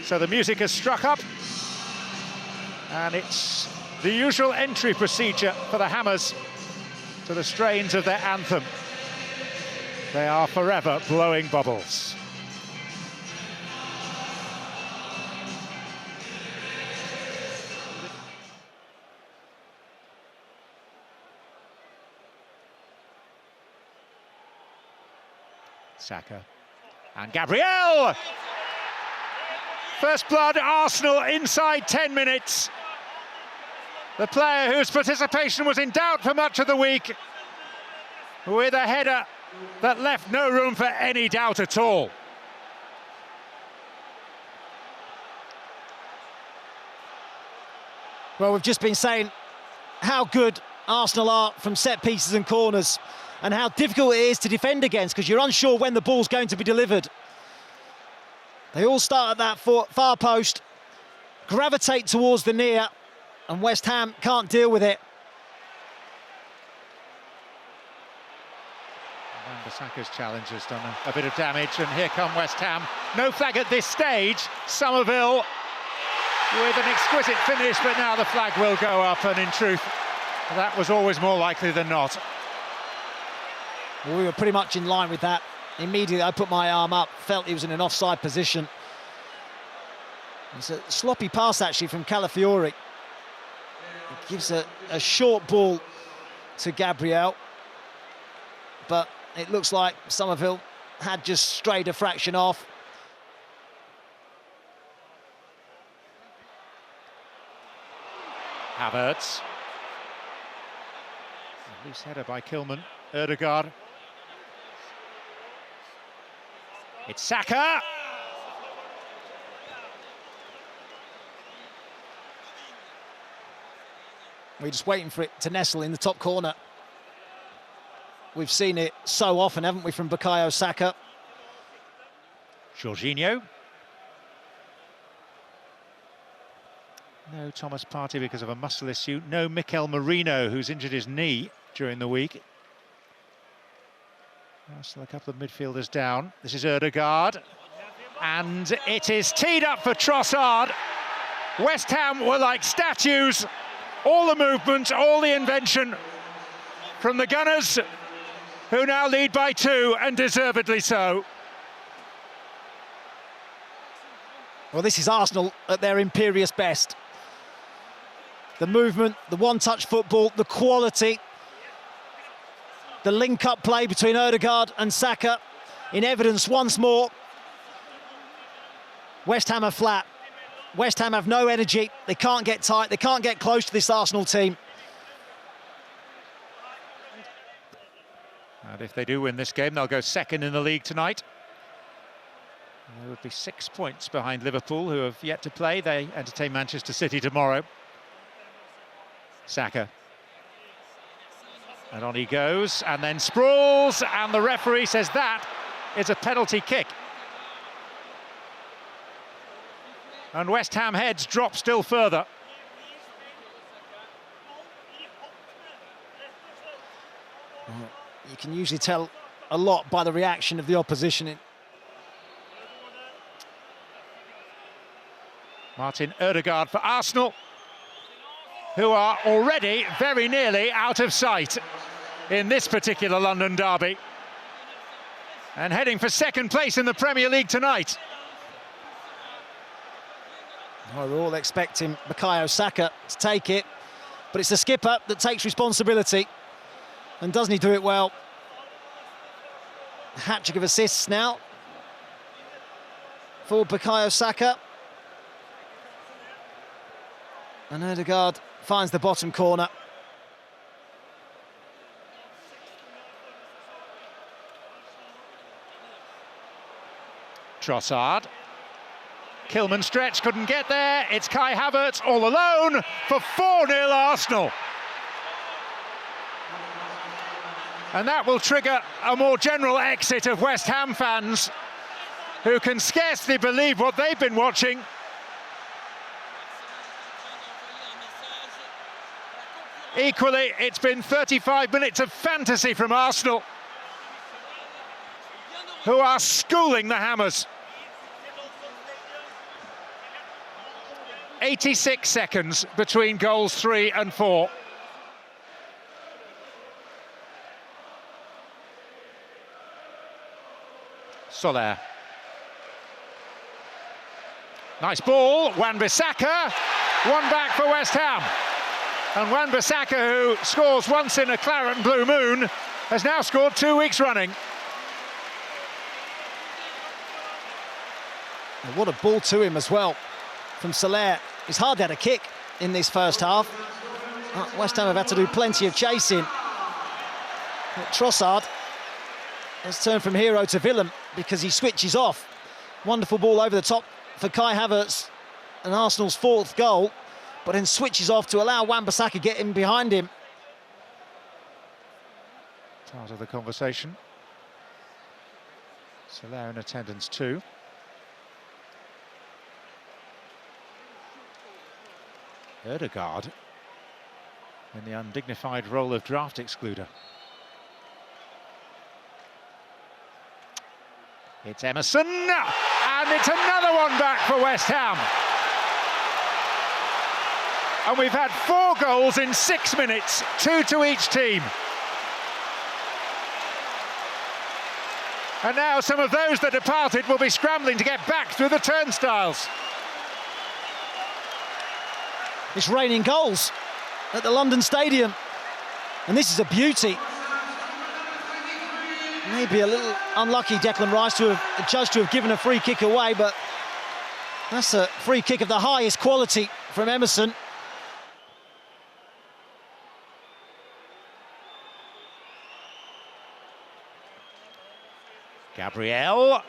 So the music has struck up, and it's the usual entry procedure for the Hammers to the strains of their anthem. They are forever blowing bubbles. Saka and Gabriel! First blood, Arsenal inside 10 minutes. The player whose participation was in doubt for much of the week, with a header that left no room for any doubt at all. Well, we've just been saying how good Arsenal are from set pieces and corners, and how difficult it is to defend against because you're unsure when the ball's going to be delivered. They all start at that far post, gravitate towards the near, and West Ham can't deal with it. Wan-Bissaka's challenge has done a bit of damage, and here come West Ham. No flag at this stage. Somerville with an exquisite finish, but now the flag will go up, and in truth, that was always more likely than not. Well, we were pretty much in line with that. Immediately I put my arm up, felt he was in an offside position. It's a sloppy pass actually from Calafiori. It gives a short ball to Gabriel, but it looks like Somerville had just strayed a fraction off. Havertz. A loose header by Kilman. Ødegaard. It's Saka! We're just waiting for it to nestle in the top corner. We've seen it so often, haven't we, from Bukayo Saka. Jorginho. No Thomas Partey because of a muscle issue. No Mikel Merino, who's injured his knee during the week. Still a couple of midfielders down. This is Ødegaard. And it is teed up for Trossard. West Ham were like statues. All the movement, all the invention from the Gunners, who now lead by 2, and deservedly so. Well, this is Arsenal at their imperious best. The movement, the one-touch football, the quality, the link-up play between Ødegaard and Saka in evidence once more. West Ham are flat. West Ham have no energy. They can't get tight. They can't get close to this Arsenal team. And if they do win this game, they'll go second in the league tonight. They would be 6 points behind Liverpool, who have yet to play. They entertain Manchester City tomorrow. Saka. And on he goes, and then sprawls, and the referee says that is a penalty kick. And West Ham heads drop still further. You can usually tell a lot by the reaction of the opposition. Martin Ødegaard for Arsenal, who are already very nearly out of sight in this particular London derby, and heading for second place in the Premier League tonight. Well, we're all expecting Bukayo Saka to take it, but it's the skipper that takes responsibility, and doesn't he do it well? Hat-trick of assists now for Bukayo Saka. And Ødegaard finds the bottom corner. Trossard. Kilman stretch, couldn't get there. It's Kai Havertz all alone for 4-0 Arsenal. And that will trigger a more general exit of West Ham fans, who can scarcely believe what they've been watching. Equally, it's been 35 minutes of fantasy from Arsenal, who are schooling the Hammers. 86 seconds between goals 3 and 4. Soler. Nice ball, Wan-Bissaka, one back for West Ham. And Wan-Bissaka, who scores once in a claret and blue moon, has now scored 2 weeks running. And what a ball to him as well from Soler. He's hardly had a kick in this first half. West Ham have had to do plenty of chasing. But Trossard has turned from hero to villain because he switches off. Wonderful ball over the top for Kai Havertz, and Arsenal's 4th goal, but then switches off to allow Wan-Bissaka get in behind him. Part of the conversation. Soler in attendance too. Ødegaard in the undignified role of draft excluder. It's Emerson, and it's another one back for West Ham. And we've had 4 goals in 6 minutes, 2 to each team. And now some of those that departed will be scrambling to get back through the turnstiles. It's raining goals at the London Stadium, and this is a beauty. Maybe a little unlucky, Declan Rice, to have judged to have given a free kick away, but that's a free kick of the highest quality from Emerson. Gabriel.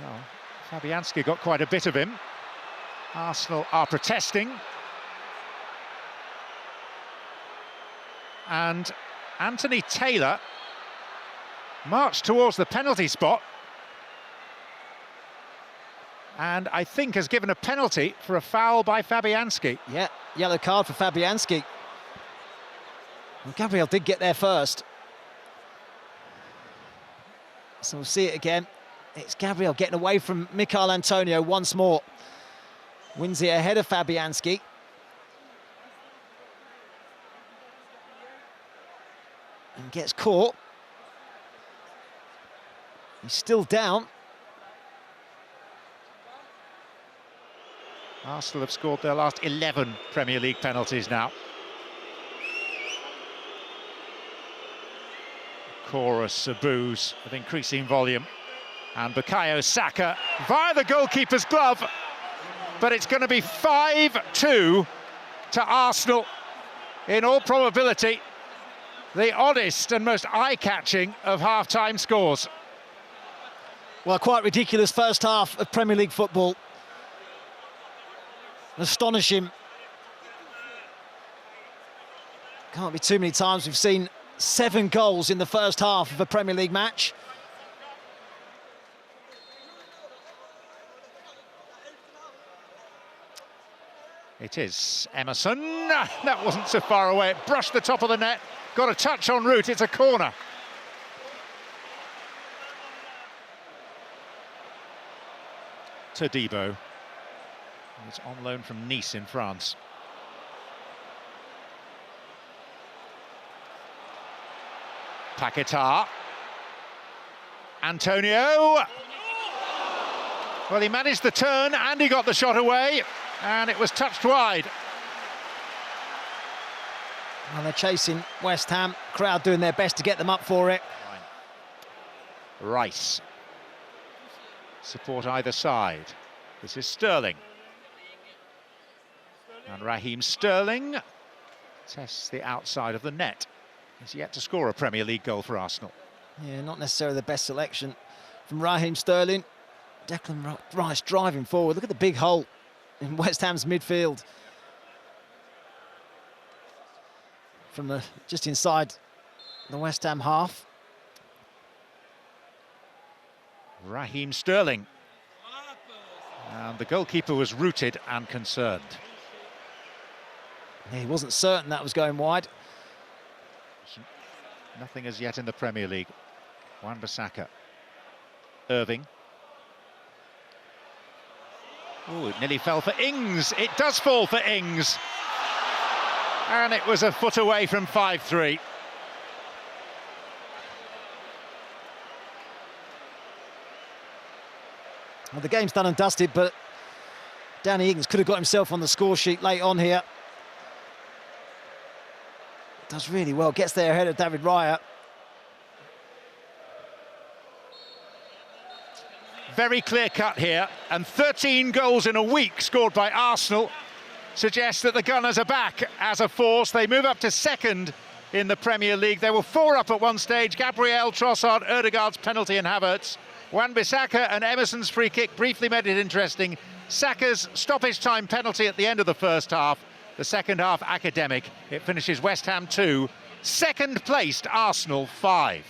Well, Fabianski got quite a bit of him. Arsenal are protesting. And Anthony Taylor marched towards the penalty spot and I think has given a penalty for a foul by Fabianski. Yeah, yellow card for Fabianski. Well, Gabriel did get there first. So we'll see it again. It's Gabriel getting away from Michail Antonio once more. Wins it ahead of Fabianski. And gets caught. He's still down. Arsenal have scored their last 11 Premier League penalties now. Chorus of boos of increasing volume. And Bukayo Saka via the goalkeeper's glove. But it's going to be 5-2 to Arsenal. In all probability, the oddest and most eye-catching of half-time scores. Well, quite ridiculous first half of Premier League football. Astonishing. Can't be too many times we've seen 7 goals in the first half of a Premier League match. It is Emerson. That wasn't so far away. It brushed the top of the net. Got a touch en route. It's a corner. Todibo. He's on loan from Nice in France. Paquetá. Antonio. Well, he managed the turn and he got the shot away, and it was touched wide. And they're chasing West Ham. Crowd doing their best to get them up for it. Rice. Support either side. This is Sterling. And Raheem Sterling tests the outside of the net. He's yet to score a Premier League goal for Arsenal. Yeah, not necessarily the best selection from Raheem Sterling. Declan Rice driving forward. Look at the big hole in West Ham's midfield. From the just inside the West Ham half. Raheem Sterling. And the goalkeeper was rooted and concerned. Yeah, he wasn't certain that was going wide. Nothing as yet in the Premier League. Wan-Bissaka. Irving. Oh, it nearly fell for Ings. It does fall for Ings. And it was a foot away from 5-3. Well, the game's done and dusted, but Danny Ings could have got himself on the score sheet late on here. Does really well, gets there ahead of David Raya. Very clear cut here, and 13 goals in a week scored by Arsenal suggests that the Gunners are back as a force. They move up to second in the Premier League. They were 4 up at one stage. Gabriel, Trossard, Ødegaard's penalty and Havertz. Wan-Bissaka and Emerson's free kick briefly made it interesting. Saka's stoppage time penalty at the end of the first half. The second half academic. It finishes West Ham 2, second placed Arsenal 5.